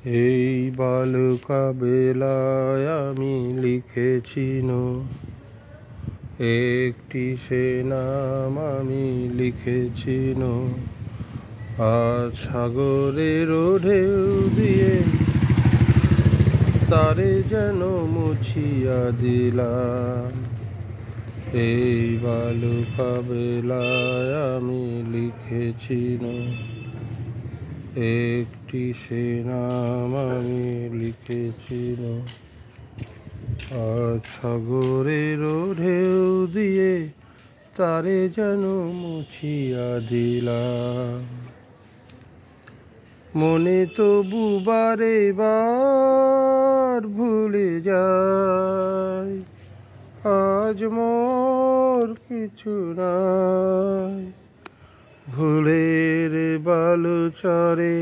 এই বালুকা বেলায় আমি লিখেছি একটি সে নাম আমি লিখেছি আজ সাগরের ঢেউ দিয়ে তারে যেন মুছিয়া দিলাম। এই বালুকা বেলায় আমি লিখেছি একটি সে নাম আমি লিখেছি আজ সাগরের ঢেউ দিয়ে তারে যেন মুছিয়া দিলাম। মনে তবু বারে বার ভুলে যায়, আজ মোর কিছু নাই। ভুলের বালুচরে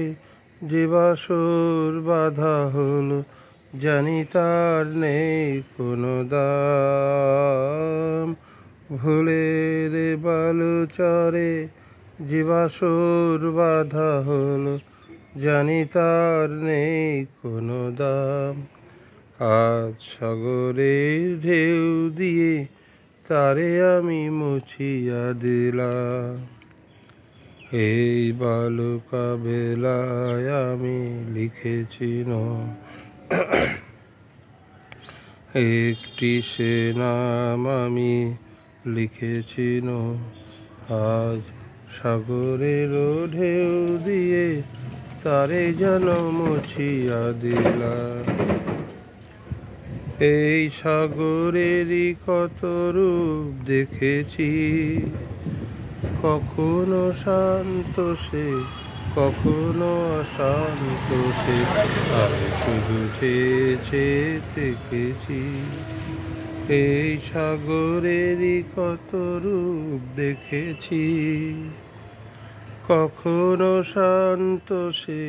যে বাসর বাঁধা হলো, জানি তার নেই কোনো দাম। ভুলের বালুচরে যে বাসর বাঁধা হলো, জানি তার নেই কোনো দাম। আজ সাগরের ঢেউ দিয়ে তারে আমি মুছিয়া দিলাম। এই বালুকা বেলায় আমি লিখেছি একটি সে নাম আমি লিখেছি আজ সাগরের ঢেউ দিয়ে তারে যেন মুছিয়া দিলাম। এই সাগরেরই কত রূপ দেখেছি, কখনো শান্ত সে কখনো অশান্ত সে, আমি শুধু চেয়ে থেকেছি। এই সাগরেরই কত রূপ দেখেছি, কখনো শান্ত সে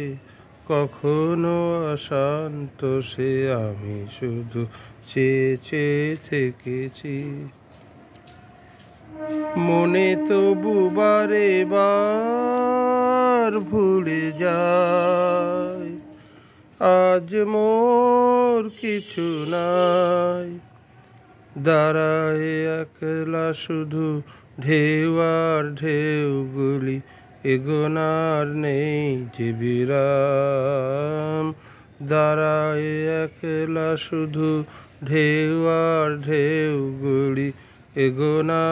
কখনো অশান্ত সে, আমি শুধু চেয়ে থেকেছি। মনে তবু বারে বার ভুলে যায়, আজ মোর কিছু নাই। দাঁড়ায় একলা শুধু ঢেউ আর ঢেউগুলি, এগোনার নেই যে বিরাম। দাঁড়ায় একলা শুধু ঢেউ আর ঢেউগুলি, এগোনা